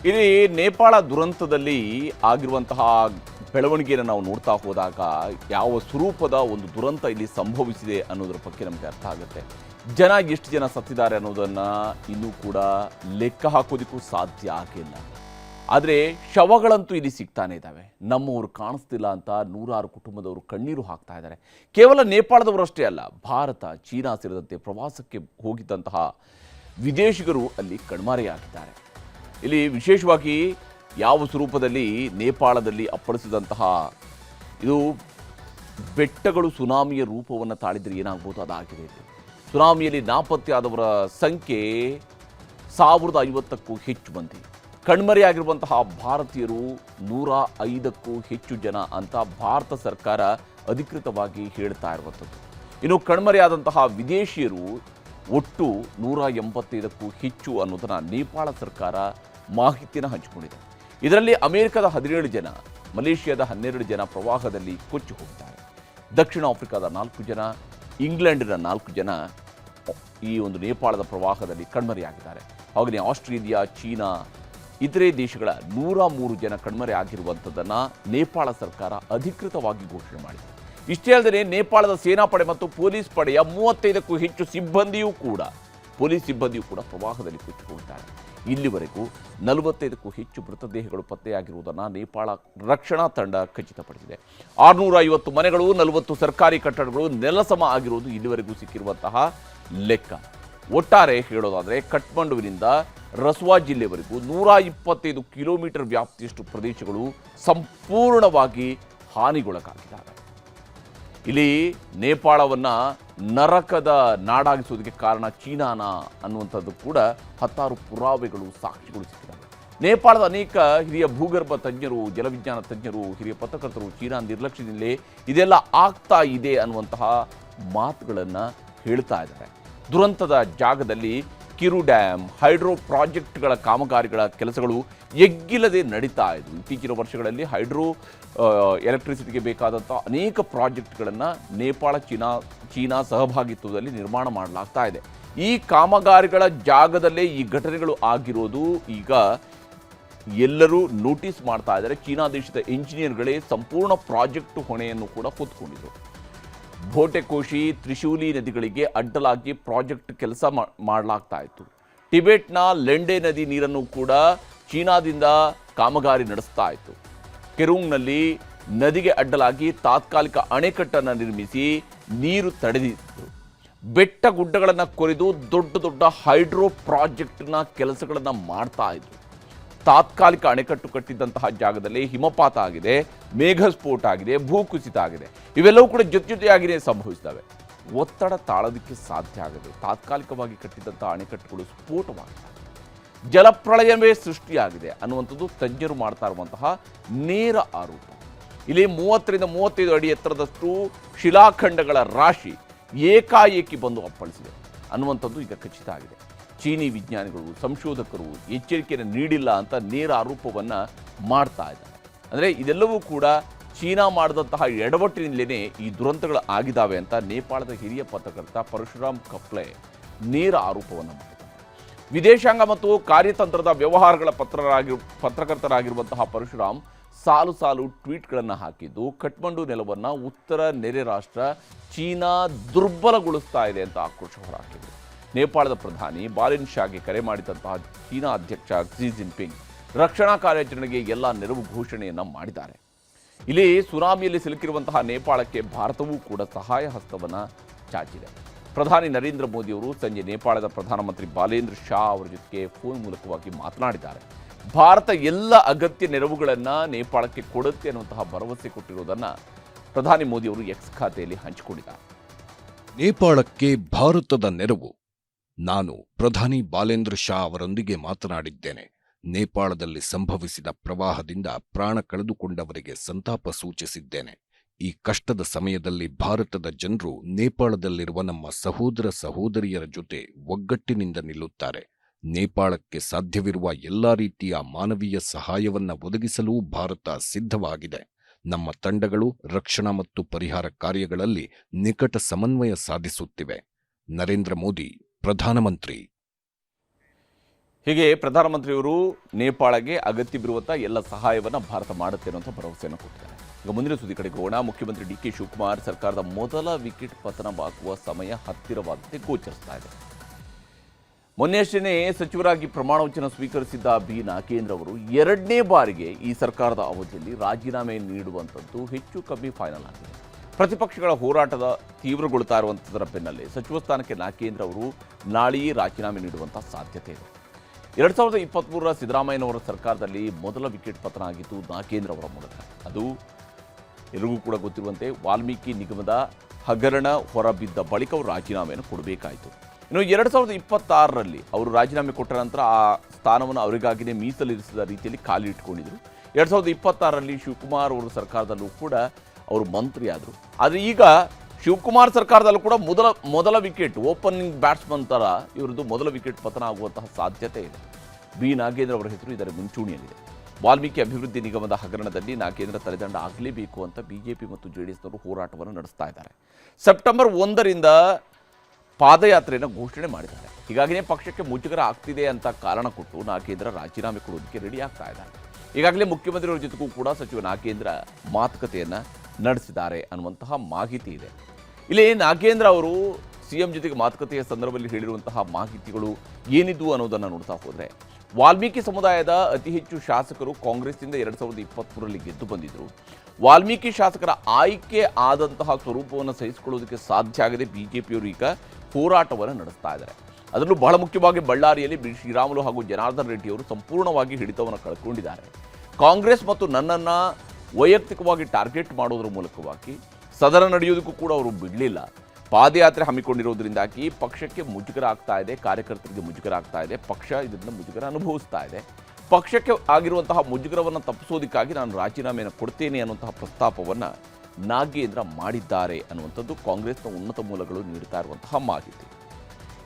ಇಲ್ಲಿ ನೇಪಾಳ ದುರಂತದಲ್ಲಿ ಆಗಿರುವಂತಹ ಬೆಳವಣಿಗೆಯನ್ನು ನಾವು ನೋಡ್ತಾ ಹೋದಾಗ ಯಾವ ಸ್ವರೂಪದ ಒಂದು ದುರಂತ ಇಲ್ಲಿ ಸಂಭವಿಸಿದೆ ಅನ್ನೋದರ ಬಗ್ಗೆ ನಮಗೆ ಅರ್ಥ ಆಗುತ್ತೆ. ಎಷ್ಟು ಜನ ಸತ್ತಿದ್ದಾರೆ ಅನ್ನೋದನ್ನು ಇನ್ನೂ ಕೂಡ ಲೆಕ್ಕ ಹಾಕೋದಕ್ಕೂ ಸಾಧ್ಯ ಆಗಿಲ್ಲ. ಆದರೆ ಶವಗಳಂತೂ ಇಲ್ಲಿ ಸಿಗ್ತಾನೆ ಇದ್ದಾವೆ. ನಮ್ಮವರು ಕಾಣಿಸ್ತಿಲ್ಲ ಅಂತ ನೂರಾರು ಕುಟುಂಬದವರು ಕಣ್ಣೀರು ಹಾಕ್ತಾ ಇದ್ದಾರೆ. ಕೇವಲ ನೇಪಾಳದವರಷ್ಟೇ ಅಲ್ಲ, ಭಾರತ, ಚೀನಾ ಸೇರಿದಂತೆ ಪ್ರವಾಸಕ್ಕೆ ಹೋಗಿದ್ದಂತಹ ವಿದೇಶಿಗರು ಅಲ್ಲಿ ಕಣ್ಮರೆಯಾಗಿದ್ದಾರೆ. ಇಲ್ಲಿ ವಿಶೇಷವಾಗಿ ಯಾವ ಸ್ವರೂಪದಲ್ಲಿ ನೇಪಾಳದಲ್ಲಿ ಅಪ್ಪಳಿಸಿದಂತಹ ಇದು ಬೆಟ್ಟಗಳು ಸುನಾಮಿಯ ರೂಪವನ್ನು ತಾಳಿದರೆ ಏನಾಗ್ಬೋದು ಅದಾಗಿದೆ. ಸುನಾಮಿಯಲ್ಲಿ ನಾಪತ್ತೆಯಾದವರ ಸಂಖ್ಯೆ 1050ಕ್ಕೂ ಹೆಚ್ಚು ಮಂದಿ. ಕಣ್ಮರೆಯಾಗಿರುವಂತಹ ಭಾರತೀಯರು 105ಕ್ಕೂ ಹೆಚ್ಚು ಜನ ಅಂತ ಭಾರತ ಸರ್ಕಾರ ಅಧಿಕೃತವಾಗಿ ಹೇಳ್ತಾ ಇರುವಂಥದ್ದು. ಇನ್ನು ಕಣ್ಮರೆಯಾದಂತಹ ವಿದೇಶಿಯರು ಒಟ್ಟು 185ಕ್ಕೂ ಹೆಚ್ಚು ಅನ್ನೋದನ್ನು ನೇಪಾಳ ಸರ್ಕಾರ ಮಾಹಿತಿಯನ್ನು ಹಂಚಿಕೊಂಡಿದೆ. ಇದರಲ್ಲಿ ಅಮೆರಿಕದ 17 ಜನ, ಮಲೇಷಿಯಾದ 12 ಜನ ಪ್ರವಾಹದಲ್ಲಿ ಕೊಚ್ಚಿ ಹೋಗಿದ್ದಾರೆ. ದಕ್ಷಿಣ ಆಫ್ರಿಕಾದ 4 ಜನ, ಇಂಗ್ಲೆಂಡಿನ 4 ಜನ ಈ ಒಂದು ನೇಪಾಳದ ಪ್ರವಾಹದಲ್ಲಿ ಕಣ್ಮರೆಯಾಗಿದ್ದಾರೆ. ಹಾಗೆಯೇ ಆಸ್ಟ್ರೇಲಿಯಾ, ಚೀನಾ, ಇತರೆ ದೇಶಗಳ 103 ಜನ ಕಣ್ಮರೆ ಆಗಿರುವಂಥದ್ದನ್ನು ನೇಪಾಳ ಸರ್ಕಾರ ಅಧಿಕೃತವಾಗಿ ಘೋಷಣೆ ಮಾಡಿದೆ. ಇಷ್ಟೇ ಅಲ್ಲದೆ ನೇಪಾಳದ ಸೇನಾಪಡೆ ಮತ್ತು ಪೊಲೀಸ್ ಪಡೆಯ 35ಕ್ಕೂ ಹೆಚ್ಚು ಪೊಲೀಸ್ ಸಿಬ್ಬಂದಿಯೂ ಕೂಡ ಪ್ರವಾಹದಲ್ಲಿ ಕೊಚ್ಚಿ ಹೋಗಿದ್ದಾರೆ. ಇಲ್ಲಿವರೆಗೂ 45ಕ್ಕೂ ಹೆಚ್ಚು ಮೃತದೇಹಗಳು ಪತ್ತೆಯಾಗಿರುವುದನ್ನು ನೇಪಾಳ ರಕ್ಷಣಾ ತಂಡ ಖಚಿತಪಡಿಸಿದೆ. 650 ಮನೆಗಳು, 40 ಸರ್ಕಾರಿ ಕಟ್ಟಡಗಳು ನೆಲಸಮ ಆಗಿರುವುದು ಇಲ್ಲಿವರೆಗೂ ಸಿಕ್ಕಿರುವಂತಹ ಲೆಕ್ಕ. ಒಟ್ಟಾರೆ ಹೇಳೋದಾದರೆ ಕಠ್ಮಂಡುವಿನಿಂದ ರಸ್ವಾ ಜಿಲ್ಲೆವರೆಗೂ 125 ಕಿಲೋಮೀಟರ್ ವ್ಯಾಪ್ತಿಯಷ್ಟು ಪ್ರದೇಶಗಳು ಸಂಪೂರ್ಣವಾಗಿ ಹಾನಿಗೊಳಗಾಗಿದ್ದಾವೆ. ಇಲ್ಲಿ ನೇಪಾಳವನ್ನು ನರಕದ ನಾಡಾಗಿಸೋದಕ್ಕೆ ಕಾರಣ ಚೀನಾನ ಅನ್ನುವಂಥದ್ದು ಕೂಡ 10 ಪುರಾವೆಗಳು, ಸಾಕ್ಷಿಗಳು ಸಿಕ್ಕಿದ್ದಾವೆ. ನೇಪಾಳದ ಅನೇಕ ಹಿರಿಯ ಭೂಗರ್ಭ ತಜ್ಞರು, ಜಲವಿಜ್ಞಾನ ತಜ್ಞರು, ಹಿರಿಯ ಪತ್ರಕರ್ತರು ಚೀನಾ ನಿರ್ಲಕ್ಷ್ಯದಿಂದಲೇ ಇದೆಲ್ಲ ಆಗ್ತಾ ಇದೆ ಅನ್ನುವಂತಹ ಮಾತುಗಳನ್ನು ಹೇಳ್ತಾ ಇದ್ದಾರೆ. ದುರಂತದ ಜಾಗದಲ್ಲಿ ಕಿರು ಡ್ಯಾಮ್, ಹೈಡ್ರೋ ಪ್ರಾಜೆಕ್ಟ್ಗಳ ಕಾಮಗಾರಿಗಳ ಕೆಲಸಗಳು ಎಗ್ಗಿಲ್ಲದೆ ನಡೀತಾ ಇದ್ವು. ಇತ್ತೀಚಿನ ವರ್ಷಗಳಲ್ಲಿ ಹೈಡ್ರೋ ಎಲೆಕ್ಟ್ರಿಸಿಟಿಗೆ ಬೇಕಾದಂಥ ಅನೇಕ ಪ್ರಾಜೆಕ್ಟ್ಗಳನ್ನು ನೇಪಾಳ, ಚೀನಾ ಸಹಭಾಗಿತ್ವದಲ್ಲಿ ನಿರ್ಮಾಣ ಮಾಡಲಾಗ್ತಾ ಇದೆ. ಈ ಕಾಮಗಾರಿಗಳ ಜಾಗದಲ್ಲೇ ಈ ಘಟನೆಗಳು ಆಗಿರೋದು ಈಗ ಎಲ್ಲರೂ ನೋಟಿಸ್ ಮಾಡ್ತಾ ಇದ್ದಾರೆ. ಚೀನಾ ದೇಶದ ಇಂಜಿನಿಯರ್ಗಳೇ ಸಂಪೂರ್ಣ ಪ್ರಾಜೆಕ್ಟ್ ಹೊಣೆಯನ್ನು ಕೂಡ ಹೊತ್ಕೊಂಡಿದ್ರು. ಭೋಟೆಕೋಶಿ, ತ್ರಿಶೂಲಿ ನದಿಗಳಿಗೆ ಅಡ್ಡಲಾಗಿ ಪ್ರಾಜೆಕ್ಟ್ ಕೆಲಸ ಮಾಡಲಾಗ್ತಾ ಇತ್ತು. ಟಿಬೆಟ್ನ ಲೆಂಡೆ ನದಿ ನೀರನ್ನು ಕೂಡ ಚೀನಾದಿಂದ ಕಾಮಗಾರಿ ನಡೆಸ್ತಾ ಇತ್ತು. ಕೆರುಂಗ್ನಲ್ಲಿ ನದಿಗೆ ಅಡ್ಡಲಾಗಿ ತಾತ್ಕಾಲಿಕ ಅಣೆಕಟ್ಟನ್ನು ನಿರ್ಮಿಸಿ ನೀರು ತಡೆದಿತ್ತು. ಬೆಟ್ಟ ಗುಡ್ಡಗಳನ್ನು ಕೊರೆದು ದೊಡ್ಡ ದೊಡ್ಡ ಹೈಡ್ರೋ ಪ್ರಾಜೆಕ್ಟ್ನ ಕೆಲಸಗಳನ್ನು ಮಾಡ್ತಾ ಇದ್ರು. ತಾತ್ಕಾಲಿಕ ಅಣೆಕಟ್ಟು ಕಟ್ಟಿದ್ದಂತಹ ಜಾಗದಲ್ಲಿ ಹಿಮಪಾತ ಆಗಿದೆ, ಮೇಘಸ್ಫೋಟ ಆಗಿದೆ, ಭೂಕುಸಿತ ಆಗಿದೆ. ಇವೆಲ್ಲವೂ ಕೂಡ ಜೊತೆಯಾಗಿಯೇ ಸಂಭವಿಸ್ತವೆ. ಒತ್ತಡ ತಾಳೋದಕ್ಕೆ ಸಾಧ್ಯ ಆಗದೆ ತಾತ್ಕಾಲಿಕವಾಗಿ ಕಟ್ಟಿದ್ದಂತಹ ಅಣೆಕಟ್ಟುಗಳು ಸ್ಫೋಟವಾಗಿದೆ. ಜಲಪ್ರಳಯವೇ ಸೃಷ್ಟಿಯಾಗಿದೆ ಅನ್ನುವಂಥದ್ದು ತಜ್ಞರು ಮಾಡ್ತಾ ಇರುವಂತಹ ನೇರ ಆರೋಪ. ಇಲ್ಲಿ 30ರಿಂದ 35 ಅಡಿ ಎತ್ತರದಷ್ಟು ಶಿಲಾಖಂಡಗಳ ರಾಶಿ ಏಕಾಏಕಿ ಬಂದು ಅಪ್ಪಳಿಸಿದೆ ಅನ್ನುವಂಥದ್ದು ಈಗ ಖಚಿತ ಆಗಿದೆ. ಚೀನಿ ವಿಜ್ಞಾನಿಗಳು, ಸಂಶೋಧಕರು ಎಚ್ಚರಿಕೆಯನ್ನು ನೀಡಿಲ್ಲ ಅಂತ ನೇರ ಆರೋಪವನ್ನು ಮಾಡ್ತಾ ಇದ್ದಾರೆ. ಅಂದರೆ ಇದೆಲ್ಲವೂ ಕೂಡ ಚೀನಾ ಮಾಡಿದಂತಹ ಎಡವಟ್ಟಿನಿಂದಲೇ ಈ ದುರಂತಗಳು ಆಗಿದ್ದಾವೆ ಅಂತ ನೇಪಾಳದ ಹಿರಿಯ ಪತ್ರಕರ್ತ ಪರಶುರಾಮ್ ಕಪ್ಲೆ ನೇರ ಆರೋಪವನ್ನು ಮಾಡಿದ್ದಾರೆ. ವಿದೇಶಾಂಗ ಮತ್ತು ಕಾರ್ಯತಂತ್ರದ ವ್ಯವಹಾರಗಳ ಪತ್ರಕರ್ತರಾಗಿರುವಂತಹ ಪರಶುರಾಮ್ ಸಾಲು ಟ್ವೀಟ್ಗಳನ್ನು ಹಾಕಿದ್ದು ಕಠ್ಮಂಡು ನೆಲವನ್ನು ಉತ್ತರ ನೆರೆ ರಾಷ್ಟ್ರ ಚೀನಾ ದುರ್ಬಲಗೊಳಿಸ್ತಾ ಇದೆ ಅಂತ ಆಕ್ರೋಶ ಹೊರಹಾಕಿದರು. ನೇಪಾಳದ ಪ್ರಧಾನಿ ಬಾಲಿನ್ ಶಾಗೆ ಕರೆ ಮಾಡಿದಂತಹ ಚೀನಾ ಅಧ್ಯಕ್ಷ ಕ್ಸಿ ಜಿನ್ಪಿಂಗ್ ರಕ್ಷಣಾ ಕಾರ್ಯಾಚರಣೆಗೆ ಎಲ್ಲ ನೆರವು ಘೋಷಣೆಯನ್ನು ಮಾಡಿದ್ದಾರೆ. ಇಲ್ಲಿ ಸುನಾಮಿಯಲ್ಲಿ ಸಿಲುಕಿರುವಂತಹ ನೇಪಾಳಕ್ಕೆ ಭಾರತವೂ ಕೂಡ ಸಹಾಯ ಹಸ್ತವನ್ನು ಚಾಚಿದೆ. ಪ್ರಧಾನಿ ನರೇಂದ್ರ ಮೋದಿಯವರು ಸಂಜೆ ನೇಪಾಳದ ಪ್ರಧಾನಮಂತ್ರಿ ಬಾಲೇಂದ್ರ ಶಾ ಅವರ ಜೊತೆಗೆ ಫೋನ್ ಮೂಲಕವಾಗಿ ಮಾತನಾಡಿದ್ದಾರೆ. ಭಾರತ ಎಲ್ಲ ಅಗತ್ಯ ನೆರವುಗಳನ್ನು ನೇಪಾಳಕ್ಕೆ ಕೊಡುತ್ತೆ ಅನ್ನುವಂತಹ ಭರವಸೆ ಕೊಟ್ಟಿರುವುದನ್ನು ಪ್ರಧಾನಿ ಮೋದಿಯವರು ಎಕ್ಸ್ ಖಾತೆಯಲ್ಲಿ ಹಂಚಿಕೊಂಡಿದ್ದಾರೆ. ನೇಪಾಳಕ್ಕೆ ಭಾರತದ ನೆರವು. ನಾನು ಪ್ರಧಾನಿ ಬಾಲೇಂದ್ರ ಶಾ ಅವರೊಂದಿಗೆ ಮಾತನಾಡಿದ್ದೇನೆ. ನೇಪಾಳದಲ್ಲಿ ಸಂಭವಿಸಿದ ಪ್ರವಾಹದಿಂದ ಪ್ರಾಣ ಕಳೆದುಕೊಂಡವರಿಗೆ ಸಂತಾಪ ಸೂಚಿಸಿದ್ದೇನೆ. ಈ ಕಷ್ಟದ ಸಮಯದಲ್ಲಿ ಭಾರತದ ಜನರು ನೇಪಾಳದಲ್ಲಿರುವ ನಮ್ಮ ಸಹೋದರ ಸಹೋದರಿಯರ ಜೊತೆ ಒಗ್ಗಟ್ಟಿನಿಂದ ನಿಲ್ಲುತ್ತಾರೆ. ನೇಪಾಳಕ್ಕೆ ಸಾಧ್ಯವಿರುವ ಎಲ್ಲಾ ರೀತಿಯ ಮಾನವೀಯ ಸಹಾಯವನ್ನ ಒದಗಿಸಲು ಭಾರತ ಸಿದ್ಧವಾಗಿದೆ. ನಮ್ಮ ತಂಡಗಳು ರಕ್ಷಣಾ ಮತ್ತು ಪರಿಹಾರ ಕಾರ್ಯಗಳಲ್ಲಿ ನಿಕಟ ಸಮನ್ವಯ ಸಾಧಿಸುತ್ತಿವೆ. ನರೇಂದ್ರ ಮೋದಿ, ಪ್ರಧಾನಮಂತ್ರಿ. ಹೀಗೆ ಪ್ರಧಾನಮಂತ್ರಿಯವರು ನೇಪಾಳಗೆ ಅಗತ್ಯವಿರುವಂಥ ಎಲ್ಲ ಸಹಾಯವನ್ನು ಭಾರತ ಮಾಡುತ್ತೆ ಅನ್ನುವಂಥ ಭರವಸೆಯನ್ನು ಕೊಟ್ಟಿದ್ದಾರೆ. ಈಗ ಮುಂದಿನ ಸುದ್ದಿ ಕಡೆಗೆ ಹೋಗೋಣ. ಮುಖ್ಯಮಂತ್ರಿ ಡಿ ಕೆ ಶಿವಕುಮಾರ್ ಸರ್ಕಾರದ ಮೊದಲ ವಿಕೆಟ್ ಪತನವಾಗುವ ಸಮಯ ಹತ್ತಿರವಾದಂತೆ ಗೋಚರಿಸ್ತಾ ಇದೆ. ಮೊನ್ನೆಯಷ್ಟೇ ಸಚಿವರಾಗಿ ಪ್ರಮಾಣ ವಚನ ಸ್ವೀಕರಿಸಿದ್ದ ಬಿ ನಾಗೇಂದ್ರ ಅವರು ಎರಡನೇ ಬಾರಿಗೆ ಈ ಸರ್ಕಾರದ ಅವಧಿಯಲ್ಲಿ ರಾಜೀನಾಮೆ ನೀಡುವಂಥದ್ದು ಹೆಚ್ಚು ಕಮ್ಮಿ ಫೈನಲ್ ಆಗಿದೆ. ಪ್ರತಿಪಕ್ಷಗಳ ಹೋರಾಟದ ತೀವ್ರಗೊಳ್ತಾ ಇರುವಂಥದ್ದರ ಬೆನ್ನಲ್ಲೇ ಸಚಿವ ಸ್ಥಾನಕ್ಕೆ ನಾಗೇಂದ್ರ ಅವರು ನಾಳೆಯೇ ರಾಜೀನಾಮೆ ನೀಡುವಂಥ ಸಾಧ್ಯತೆ ಇದೆ. 2023ರ ಸಿದ್ದರಾಮಯ್ಯನವರ ಸರ್ಕಾರದಲ್ಲಿ ಮೊದಲ ವಿಕೆಟ್ ಪತನ ಆಗಿದ್ದು ನಾಗೇಂದ್ರ ಅವರ ಮೂಲಕ. ಅದು ಎಲ್ಲರಿಗೂ ಕೂಡ ಗೊತ್ತಿರುವಂತೆ ವಾಲ್ಮೀಕಿ ನಿಗಮದ ಹಗರಣ ಹೊರಬಿದ್ದ ಬಳಿಕ ಅವರು ರಾಜೀನಾಮೆಯನ್ನು ಕೊಡಬೇಕಾಯಿತು. ಇನ್ನು 2026ರಲ್ಲಿ ಅವರು ರಾಜೀನಾಮೆ ಕೊಟ್ಟ ನಂತರ ಆ ಸ್ಥಾನವನ್ನು ಅವರಿಗಾಗಿಯೇ ಮೀಸಲಿರಿಸಿದ ರೀತಿಯಲ್ಲಿ ಖಾಲಿ ಇಟ್ಕೊಂಡಿದ್ರು. 2026ರಲ್ಲಿ ಶಿವಕುಮಾರ್ ಅವರ ಸರ್ಕಾರದಲ್ಲೂ ಕೂಡ ಅವರು ಮಂತ್ರಿ ಆದರು. ಆದರೆ ಈಗ ಶಿವಕುಮಾರ್ ಸರ್ಕಾರದಲ್ಲೂ ಕೂಡ ಮೊದಲ ವಿಕೆಟ್ ಓಪನಿಂಗ್ ಬ್ಯಾಟ್ಸ್ಮನ್ ಥರ ಇವರದ್ದು ಮೊದಲ ವಿಕೆಟ್ ಪತನ ಆಗುವಂತಹ ಸಾಧ್ಯತೆ ಇದೆ. ಬಿ ನಾಗೇಂದ್ರ ಅವರ ಹೆಸರು ಇದರ ಮುಂಚೂಣಿಯಲ್ಲಿದೆ. ವಾಲ್ಮೀಕಿ ಅಭಿವೃದ್ಧಿ ನಿಗಮದ ಹಗರಣದಲ್ಲಿ ನಾಗೇಂದ್ರ ತಲೆದಂಡ ಆಗಲೇಬೇಕು ಅಂತ ಬಿಜೆಪಿ ಮತ್ತು ಜೆಡಿಎಸ್ನವರು ಹೋರಾಟವನ್ನು ನಡೆಸ್ತಾ ಇದ್ದಾರೆ. ಸೆಪ್ಟೆಂಬರ್ 1ರಿಂದ ಪಾದಯಾತ್ರೆಯನ್ನು ಘೋಷಣೆ ಮಾಡಿದ್ದಾರೆ. ಹೀಗಾಗಿಯೇ ಪಕ್ಷಕ್ಕೆ ಮುಜುಗರ ಆಗ್ತಿದೆ ಅಂತ ಕಾರಣ ಕೊಟ್ಟು ನಾಗೇಂದ್ರ ರಾಜೀನಾಮೆ ಕೊಡೋದಕ್ಕೆ ರೆಡಿ ಆಗ್ತಾ ಇದ್ದಾರೆ. ಈಗಾಗಲೇ ಮುಖ್ಯಮಂತ್ರಿಯವರ ಜೊತೆಗೂ ಕೂಡ ಸಚಿವ ನಾಗೇಂದ್ರ ಮಾತುಕತೆಯನ್ನು ನಡೆಸಿದ್ದಾರೆ ಅನ್ನುವಂತಹ ಮಾಹಿತಿ ಇದೆ. ಇಲ್ಲಿ ನಾಗೇಂದ್ರ ಅವರು ಸಿಎಂ ಜೊತೆಗೆ ಮಾತುಕತೆಯ ಸಂದರ್ಭದಲ್ಲಿ ಹೇಳಿರುವಂತಹ ಮಾಹಿತಿಗಳು ಏನಿದ್ದು ಅನ್ನೋದನ್ನು ನೋಡ್ತಾ ಹೋದರೆ, ವಾಲ್ಮೀಕಿ ಸಮುದಾಯದ ಅತಿ ಹೆಚ್ಚು ಶಾಸಕರು ಕಾಂಗ್ರೆಸ್ನಿಂದ 2023ರಲ್ಲಿ ಗೆದ್ದು ಬಂದಿದ್ದರು. ವಾಲ್ಮೀಕಿ ಶಾಸಕರ ಆಯ್ಕೆ ಆದಂತಹ ಸ್ವರೂಪವನ್ನು ಸಹಿಸಿಕೊಳ್ಳೋದಕ್ಕೆ ಸಾಧ್ಯ ಆಗದೆ ಬಿಜೆಪಿಯವರು ಈಗ ಹೋರಾಟವನ್ನು ನಡೆಸ್ತಾ ಇದ್ದಾರೆ. ಅದರಲ್ಲೂ ಬಹಳ ಮುಖ್ಯವಾಗಿ ಬಳ್ಳಾರಿಯಲ್ಲಿ ಬಿ ಶ್ರೀರಾಮುಲು ಹಾಗೂ ಜನಾರ್ದನ್ ರೆಡ್ಡಿಯವರು ಸಂಪೂರ್ಣವಾಗಿ ಹಿಡಿತವನ್ನು ಕಳ್ಕೊಂಡಿದ್ದಾರೆ. ಕಾಂಗ್ರೆಸ್ ಮತ್ತು ನನ್ನನ್ನು ವೈಯಕ್ತಿಕವಾಗಿ ಟಾರ್ಗೆಟ್ ಮಾಡೋದ್ರ ಮೂಲಕವಾಗಿ ಸದನ ನಡೆಯೋದಕ್ಕೂ ಕೂಡ ಅವರು ಬಿಡಲಿಲ್ಲ. ಪಾದಯಾತ್ರೆ ಹಮ್ಮಿಕೊಂಡಿರೋದ್ರಿಂದಾಗಿ ಪಕ್ಷಕ್ಕೆ ಮುಜುಗರ ಆಗ್ತಾ ಇದೆ, ಕಾರ್ಯಕರ್ತರಿಗೆ ಮುಜುಗರ ಆಗ್ತಾ ಇದೆ, ಪಕ್ಷ ಇದರಿಂದ ಮುಜುಗರ ಅನುಭವಿಸ್ತಾ ಇದೆ. ಪಕ್ಷಕ್ಕೆ ಆಗಿರುವಂತಹ ಮುಜುಗರವನ್ನು ತಪ್ಪಿಸೋದಕ್ಕಾಗಿ ನಾನು ರಾಜೀನಾಮೆಯನ್ನು ಕೊಡ್ತೇನೆ ಅನ್ನುವಂತಹ ಪ್ರಸ್ತಾಪವನ್ನು ನಾಗೇಂದ್ರ ಮಾಡಿದ್ದಾರೆ ಅನ್ನುವಂಥದ್ದು ಕಾಂಗ್ರೆಸ್ನ ಉನ್ನತ ಮೂಲಗಳು ನೀಡ್ತಾ ಇರುವಂತಹ ಮಾಹಿತಿ.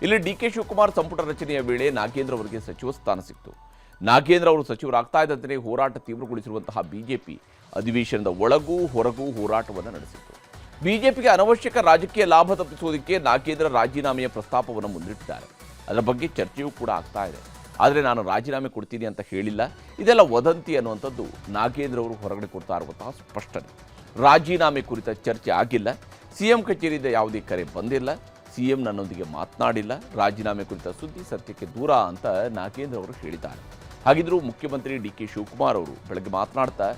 ಇಲ್ಲಿ ಡಿ ಕೆ ಶಿವಕುಮಾರ್ ಸಂಪುಟ ರಚನೆಯ ವೇಳೆ ನಾಗೇಂದ್ರ ಅವರಿಗೆ ಸಚಿವ ಸ್ಥಾನ ಸಿಕ್ತು. ನಾಗೇಂದ್ರ ಅವರು ಸಚಿವರಾಗ್ತಾ ಇದ್ದಂತೆ ಹೋರಾಟ ತೀವ್ರಗೊಳಿಸಿರುವಂತಹ ಬಿಜೆಪಿ ಅಧಿವೇಶನದ ಒಳಗೂ ಹೊರಗೂ ಹೋರಾಟವನ್ನು ನಡೆಸಿತ್ತು. ಬಿಜೆಪಿಗೆ ಅನವಶ್ಯಕ ರಾಜಕೀಯ ಲಾಭ ತಪ್ಪಿಸುವುದಕ್ಕೆ ನಾಗೇಂದ್ರ ರಾಜೀನಾಮೆಯ ಪ್ರಸ್ತಾಪವನ್ನು ಮುಂದಿಟ್ಟಿದ್ದಾರೆ. ಅದರ ಬಗ್ಗೆ ಚರ್ಚೆಯೂ ಕೂಡ ಆಗ್ತಾ ಇದೆ. ಆದರೆ ನಾನು ರಾಜೀನಾಮೆ ಕೊಡ್ತೀನಿ ಅಂತ ಹೇಳಿಲ್ಲ, ಇದೆಲ್ಲ ವದಂತಿ ಅನ್ನುವಂಥದ್ದು ನಾಗೇಂದ್ರ ಅವರು ಹೊರಗಡೆ ಕೊಡ್ತಾ ಇರುವಂತಹ ಸ್ಪಷ್ಟನೆ. ರಾಜೀನಾಮೆ ಕುರಿತ ಚರ್ಚೆ ಆಗಿಲ್ಲ, ಸಿಎಂ ಕಚೇರಿಯಿಂದ ಯಾವುದೇ ಕರೆ ಬಂದಿಲ್ಲ, ಸಿಎಂ ನನ್ನೊಂದಿಗೆ ಮಾತನಾಡಿಲ್ಲ, ರಾಜೀನಾಮೆ ಕುರಿತ ಸುದ್ದಿ ಸತ್ಯಕ್ಕೆ ದೂರ ಅಂತ ನಾಗೇಂದ್ರ ಅವರು ಹೇಳಿದ್ದಾರೆ. ಹಾಗಿದ್ರೂ ಮುಖ್ಯಮಂತ್ರಿ ಡಿ ಕೆ ಶಿವಕುಮಾರ್ ಅವರು ಬೆಳಗ್ಗೆ ಮಾತನಾಡ್ತಾ,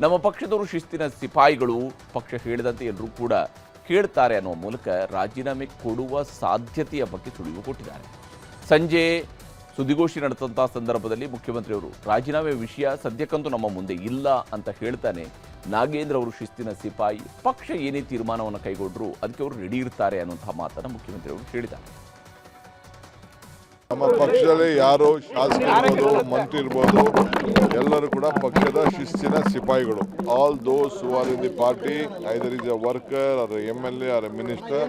ನಮ್ಮ ಪಕ್ಷದವರು ಶಿಸ್ತಿನ ಸಿಪಾಯಿಗಳು, ಪಕ್ಷ ಹೇಳಿದಂತೆ ಎಲ್ಲರೂ ಕೂಡ ಕೇಳ್ತಾರೆ ಅನ್ನುವ ಮೂಲಕ ರಾಜೀನಾಮೆ ಕೊಡುವ ಸಾಧ್ಯತೆಯ ಬಗ್ಗೆ ಸುಳಿವು ಕೊಟ್ಟಿದ್ದಾರೆ. ಸಂಜೆ ಸುದ್ದಿಗೋಷ್ಠಿ ನಡೆದಂತಹ ಸಂದರ್ಭದಲ್ಲಿ ಮುಖ್ಯಮಂತ್ರಿಯವರು ರಾಜೀನಾಮೆ ವಿಷಯ ಸದ್ಯಕ್ಕಂತೂ ನಮ್ಮ ಮುಂದೆ ಇಲ್ಲ ಅಂತ ಹೇಳ್ತಾನೆ ನಾಗೇಂದ್ರ ಅವರು ಶಿಸ್ತಿನ ಸಿಪಾಯಿ, ಪಕ್ಷ ಏನೇ ತೀರ್ಮಾನವನ್ನು ಕೈಗೊಂಡ್ರು ಅದಕ್ಕೆ ಅವರು ರೆಡಿ ಇರ್ತಾರೆ ಅನ್ನುವಂತಹ ಮಾತನ್ನು ಮುಖ್ಯಮಂತ್ರಿಯವರು ಹೇಳಿದ್ದಾರೆ. ನಮ್ಮ ಪಕ್ಷದಲ್ಲಿ ಯಾರು ಶಾಸಕರಿರ್ಬೋದು, ಮಂತ್ರಿ ಇರ್ಬೋದು, ಎಲ್ಲರೂ ಕೂಡ ಪಕ್ಷದ ಶಿಸ್ತಿನ ಸಿಪಾಯಿಗಳು. All those who are in the party, either is a worker or MLA or a minister,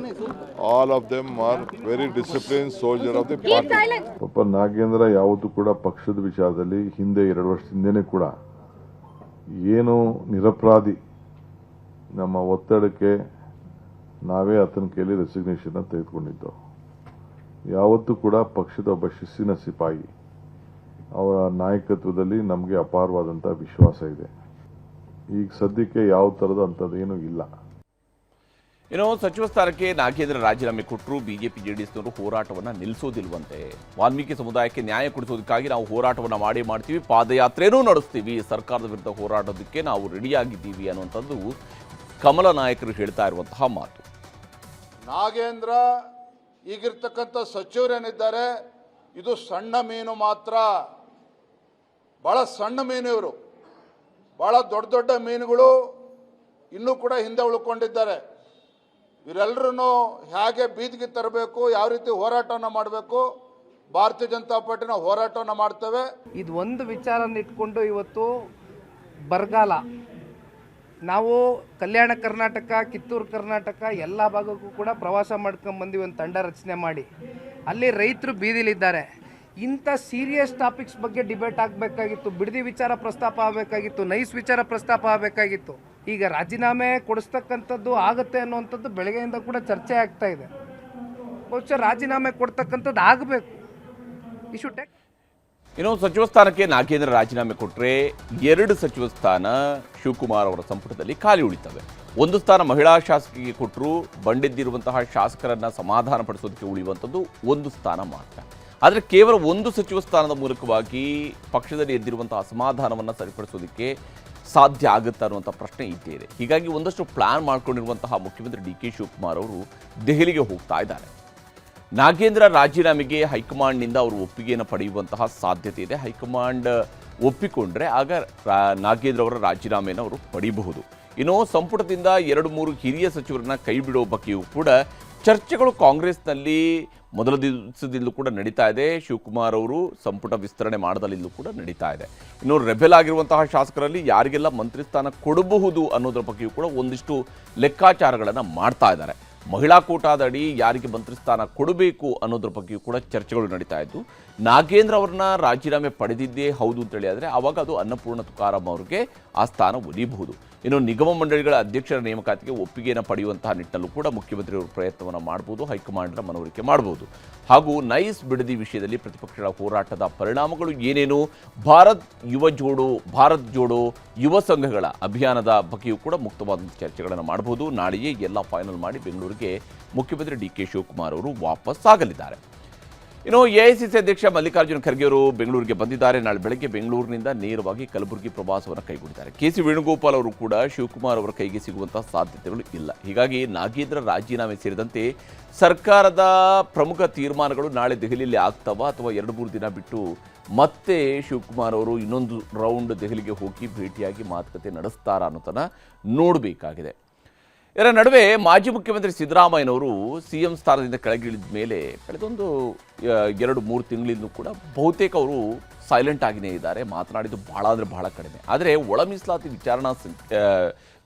all of them are very discipline soldier of the party. ಪಾಪ ನಾಗೇಂದ್ರ ಯಾವತ್ತೂ ಕೂಡ ಪಕ್ಷದ ವಿಚಾರದಲ್ಲಿ ಹಿಂದೆ 2 ವರ್ಷದ ಹಿಂದೆನೇ ಕೂಡ ಏನು ನಿರಪರಾಧಿ ನಮ್ಮ ಒತ್ತಡಕ್ಕೆ ನಾವೇ ಆತನ ಕೈಲಿ ರೆಸಿಗ್ನೇಷನ್ ತೆಗೆದುಕೊಂಡಿದ್ದು. ಯಾವತ್ತೂ ಕೂಡ ಪಕ್ಷದ ಒಬ್ಬ ಶಿಸ್ತಿನ ಸಿಪಾಯಿ, ಅವರ ನಾಯಕತ್ವದಲ್ಲಿ ನಮಗೆ ಅಪಾರವಾದಂಥ ವಿಶ್ವಾಸ ಇದೆ. ಈಗ ಸದ್ಯಕ್ಕೆ ಯಾವ ಥರದ ಅಂಥದ್ದೇನೂ ಇಲ್ಲ. ಏನೋ ಸಚಿವ ಸ್ಥಾನಕ್ಕೆ ನಾಗೇಂದ್ರ ರಾಜೀನಾಮೆ ಕೊಟ್ಟರು ಬಿಜೆಪಿ ಜೆಡಿಎಸ್ನವರು ಹೋರಾಟವನ್ನು ನಿಲ್ಲಿಸೋದಿಲ್ವಂತೆ. ವಾಲ್ಮೀಕಿ ಸಮುದಾಯಕ್ಕೆ ನ್ಯಾಯ ಕೊಡಿಸೋದಕ್ಕಾಗಿ ನಾವು ಹೋರಾಟವನ್ನು ಮಾಡ್ತೀವಿ, ಪಾದಯಾತ್ರೆನೂ ನಡೆಸ್ತೀವಿ, ಸರ್ಕಾರದ ವಿರುದ್ಧ ಹೋರಾಟೋದಕ್ಕೆ ನಾವು ರೆಡಿಯಾಗಿದ್ದೀವಿ ಅನ್ನುವಂಥದ್ದು ಕಮಲ ನಾಯಕರು ಹೇಳ್ತಾ ಇರುವಂತಹ ಮಾತು. ನಾಗೇಂದ್ರ ಈಗಿರ್ತಕ್ಕಂಥ ಸಚಿವರೇನಿದ್ದಾರೆ, ಇದು ಸಣ್ಣ ಮೀನು ಮಾತ್ರ, ಭಾಳ ಸಣ್ಣ ಮೀನು ಇವರು. ಭಾಳ ದೊಡ್ಡ ದೊಡ್ಡ ಮೀನುಗಳು ಇನ್ನೂ ಕೂಡ ಹಿಂದೆ ಉಳ್ಕೊಂಡಿದ್ದಾರೆ. ಇವರೆಲ್ಲರೂ ಹೇಗೆ ಬೀದಿಗೆ ತರಬೇಕು, ಯಾವ ರೀತಿ ಹೋರಾಟವನ್ನು ಮಾಡಬೇಕು, ಭಾರತೀಯ ಜನತಾ ಪಾರ್ಟಿನ ಹೋರಾಟವನ್ನು ಮಾಡ್ತೇವೆ. ಇದು ಒಂದು ವಿಚಾರನ ಇಟ್ಕೊಂಡು ಇವತ್ತು ಬರಗಾಲ, ನಾವು ಕಲ್ಯಾಣ ಕರ್ನಾಟಕ, ಕಿತ್ತೂರು ಕರ್ನಾಟಕ ಎಲ್ಲ ಭಾಗಕ್ಕೂ ಕೂಡ ಪ್ರವಾಸ ಮಾಡ್ಕೊಂಡ್ಬಂದು ಒಂದು ತಂಡ ರಚನೆ ಮಾಡಿ ಅಲ್ಲಿ ರೈತರು ಬೀದಿಲಿದ್ದಾರೆ. ಇಂಥ ಸೀರಿಯಸ್ ಟಾಪಿಕ್ಸ್ ಬಗ್ಗೆ ಡಿಬೇಟ್ ಆಗಬೇಕಾಗಿತ್ತು, ಬಿಡದಿ ವಿಚಾರ ಪ್ರಸ್ತಾಪ ಆಗಬೇಕಾಗಿತ್ತು, ನೈಸ್ ವಿಚಾರ ಪ್ರಸ್ತಾಪ ಆಗಬೇಕಾಗಿತ್ತು. ಈಗ ರಾಜೀನಾಮೆ ಕೊಡಿಸ್ತಕ್ಕಂಥದ್ದು ಆಗುತ್ತೆ ಅನ್ನುವಂಥದ್ದು ಬೆಳಗ್ಗೆಯಿಂದ ಕೂಡ ಚರ್ಚೆ ಆಗ್ತಾ ಇದೆ. ಬಹುಶಃ ರಾಜೀನಾಮೆ ಕೊಡ್ತಕ್ಕಂಥದ್ದು ಆಗಬೇಕು. ಇನ್ನು ಸಚಿವ ಸ್ಥಾನಕ್ಕೆ ನಾಗೇಂದ್ರ ರಾಜೀನಾಮೆ ಕೊಟ್ಟರೆ 2 ಸಚಿವ ಸ್ಥಾನ ಶಿವಕುಮಾರ್ ಅವರ ಸಂಪುಟದಲ್ಲಿ ಖಾಲಿ ಉಳಿತವೆ. 1 ಸ್ಥಾನ ಮಹಿಳಾ ಶಾಸಕಿಗೆ ಕೊಟ್ಟರು ಬಂಡೆದ್ದಿರುವಂತಹ ಶಾಸಕರನ್ನು ಸಮಾಧಾನ ಪಡಿಸೋದಕ್ಕೆ ಉಳಿಯುವಂಥದ್ದು 1 ಸ್ಥಾನ ಮಾತ್ರ. ಆದರೆ ಕೇವಲ 1 ಸಚಿವ ಸ್ಥಾನದ ಮೂಲಕವಾಗಿ ಪಕ್ಷದಲ್ಲಿ ಎದ್ದಿರುವಂತಹ ಅಸಮಾಧಾನವನ್ನು ಸರಿಪಡಿಸೋದಕ್ಕೆ ಸಾಧ್ಯ ಆಗುತ್ತಾ ಅನ್ನುವಂಥ ಪ್ರಶ್ನೆ ಇದ್ದೇ ಇದೆ. ಹೀಗಾಗಿ ಒಂದಷ್ಟು ಪ್ಲಾನ್ ಮಾಡಿಕೊಂಡಿರುವಂತಹ ಮುಖ್ಯಮಂತ್ರಿ ಡಿ ಕೆ ಶಿವಕುಮಾರ್ ಅವರು ದೆಹಲಿಗೆ ಹೋಗ್ತಾ ಇದ್ದಾರೆ. ನಾಗೇಂದ್ರ ರಾಜೀನಾಮೆಗೆ ಹೈಕಮಾಂಡ್ನಿಂದ ಅವರು ಒಪ್ಪಿಗೆಯನ್ನು ಪಡೆಯುವಂತಹ ಸಾಧ್ಯತೆ ಇದೆ. ಹೈಕಮಾಂಡ್ ಒಪ್ಪಿಕೊಂಡ್ರೆ ಆಗ ನಾಗೇಂದ್ರ ಅವರ ರಾಜೀನಾಮೆಯನ್ನು ಅವರು ಪಡೆಯಬಹುದು. ಇನ್ನು ಸಂಪುಟದಿಂದ 2-3 ಹಿರಿಯ ಸಚಿವರನ್ನ ಕೈ ಬಿಡೋ ಬಗ್ಗೆಯೂ ಕೂಡ ಚರ್ಚೆಗಳು ಕಾಂಗ್ರೆಸ್ನಲ್ಲಿ ಮೊದಲ ದಿವಸದಿಂದಲೂ ಕೂಡ ನಡೀತಾ ಇದೆ. ಶಿವಕುಮಾರ್ ಅವರು ಸಂಪುಟ ವಿಸ್ತರಣೆ ಮಾಡದಲ್ಲಿಂದಲೂ ಕೂಡ ನಡೀತಾ ಇದೆ. ಇನ್ನು ರೆಬೆಲ್ ಆಗಿರುವಂತಹ ಶಾಸಕರಲ್ಲಿ ಯಾರಿಗೆಲ್ಲ ಮಂತ್ರಿ ಸ್ಥಾನ ಕೊಡಬಹುದು ಅನ್ನೋದ್ರ ಬಗ್ಗೆಯೂ ಕೂಡ ಒಂದಿಷ್ಟು ಲೆಕ್ಕಾಚಾರಗಳನ್ನು ಮಾಡ್ತಾ ಇದ್ದಾರೆ. ಮಹಿಳಾ ಕೋಟಾದ ಅಡಿ ಯಾರಿಗೆ ಮಂತ್ರಿ ಸ್ಥಾನ ಕೊಡಬೇಕು ಅನ್ನೋದ್ರ ಬಗ್ಗೆಯೂ ಕೂಡ ಚರ್ಚೆಗಳು ನಡೀತಾ ಇದ್ದು, ನಾಗೇಂದ್ರ ಅವ್ರನ್ನ ರಾಜೀನಾಮೆ ಪಡೆದಿದ್ದೇ ಹೌದು ಅಂತೇಳಿ ಆದರೆ ಆವಾಗ ಅದು ಅನ್ನಪೂರ್ಣ ತುಕಾರಾಮ್ ಅವರಿಗೆ ಆ ಸ್ಥಾನ ಒಲಿಯಬಹುದು. ಇನ್ನು ನಿಗಮ ಮಂಡಳಿಗಳ ಅಧ್ಯಕ್ಷರ ನೇಮಕಾತಿಗೆ ಒಪ್ಪಿಗೆಯನ್ನು ಪಡೆಯುವಂತಹ ನಿಟ್ಟಿನಲ್ಲೂ ಕೂಡ ಮುಖ್ಯಮಂತ್ರಿಯವರು ಪ್ರಯತ್ನವನ್ನು ಮಾಡಬಹುದು, ಹೈಕಮಾಂಡ್ನ ಮನವರಿಕೆ ಮಾಡಬಹುದು. ಹಾಗೂ ನೈಸ್ ಬಿಡದಿ ವಿಷಯದಲ್ಲಿ ಪ್ರತಿಪಕ್ಷಗಳ ಹೋರಾಟದ ಪರಿಣಾಮಗಳು ಏನೇನು, ಭಾರತ್ ಜೋಡೋ ಯುವ ಸಂಘಗಳ ಅಭಿಯಾನದ ಬಗ್ಗೆಯೂ ಕೂಡ ಮುಕ್ತವಾದ ಚರ್ಚೆಗಳನ್ನು ಮಾಡಬಹುದು. ನಾಳೆಯೇ ಎಲ್ಲ ಫೈನಲ್ ಮಾಡಿ ಬೆಂಗಳೂರಿಗೆ ಮುಖ್ಯಮಂತ್ರಿ ಡಿ ಕೆ ಶಿವಕುಮಾರ್ ಅವರು ವಾಪಸ್ ಆಗಲಿದ್ದಾರೆ. ಇನ್ನು ಎಐಸಿಸಿ ಅಧ್ಯಕ್ಷ ಮಲ್ಲಿಕಾರ್ಜುನ ಖರ್ಗೆ ಅವರು ಬೆಂಗಳೂರಿಗೆ ಬಂದಿದ್ದಾರೆ. ನಾಳೆ ಬೆಳಗ್ಗೆ ಬೆಂಗಳೂರಿನಿಂದ ನೇರವಾಗಿ ಕಲಬುರಗಿ ಪ್ರವಾಸವನ್ನು ಕೈಗೊಂಡಿದ್ದಾರೆ. ಕೆಸಿ ವೇಣುಗೋಪಾಲ್ ಅವರು ಕೂಡ ಶಿವಕುಮಾರ್ ಅವರ ಕೈಗೆ ಸಿಗುವಂತಹ ಸಾಧ್ಯತೆಗಳು ಇಲ್ಲ. ಹೀಗಾಗಿ ನಾಗೇಂದ್ರ ರಾಜೀನಾಮೆ ಸೇರಿದಂತೆ ಸರ್ಕಾರದ ಪ್ರಮುಖ ತೀರ್ಮಾನಗಳು ನಾಳೆ ದೆಹಲಿಯಲ್ಲಿ ಆಗ್ತವಾ ಅಥವಾ 2-3 ದಿನ ಬಿಟ್ಟು ಮತ್ತೆ ಶಿವಕುಮಾರ್ ಅವರು ಇನ್ನೊಂದು ರೌಂಡ್ ದೆಹಲಿಗೆ ಹೋಗಿ ಭೇಟಿಯಾಗಿ ಮಾತುಕತೆ ನಡೆಸ್ತಾರಾ ಅನ್ನೋದನ್ನು ನೋಡಬೇಕಾಗಿದೆ. ಇದರ ನಡುವೆ ಮಾಜಿ ಮುಖ್ಯಮಂತ್ರಿ ಸಿದ್ದರಾಮಯ್ಯನವರು ಸಿಎಂ ಸ್ಥಾನದಿಂದ ಕೆಳಗಿಳಿದ ಮೇಲೆ ಕಳೆದೊಂದು 2-3 ತಿಂಗಳಿಂದ ಕೂಡ ಬಹುತೇಕ ಅವರು ಸೈಲೆಂಟ್ ಆಗಿಯೇ ಇದ್ದಾರೆ. ಮಾತನಾಡಿದ್ದು ಬಹಳ ಅಂದರೆ ಬಹಳ ಕಡಿಮೆ. ಆದರೆ ಒಳ ಮೀಸಲಾತಿ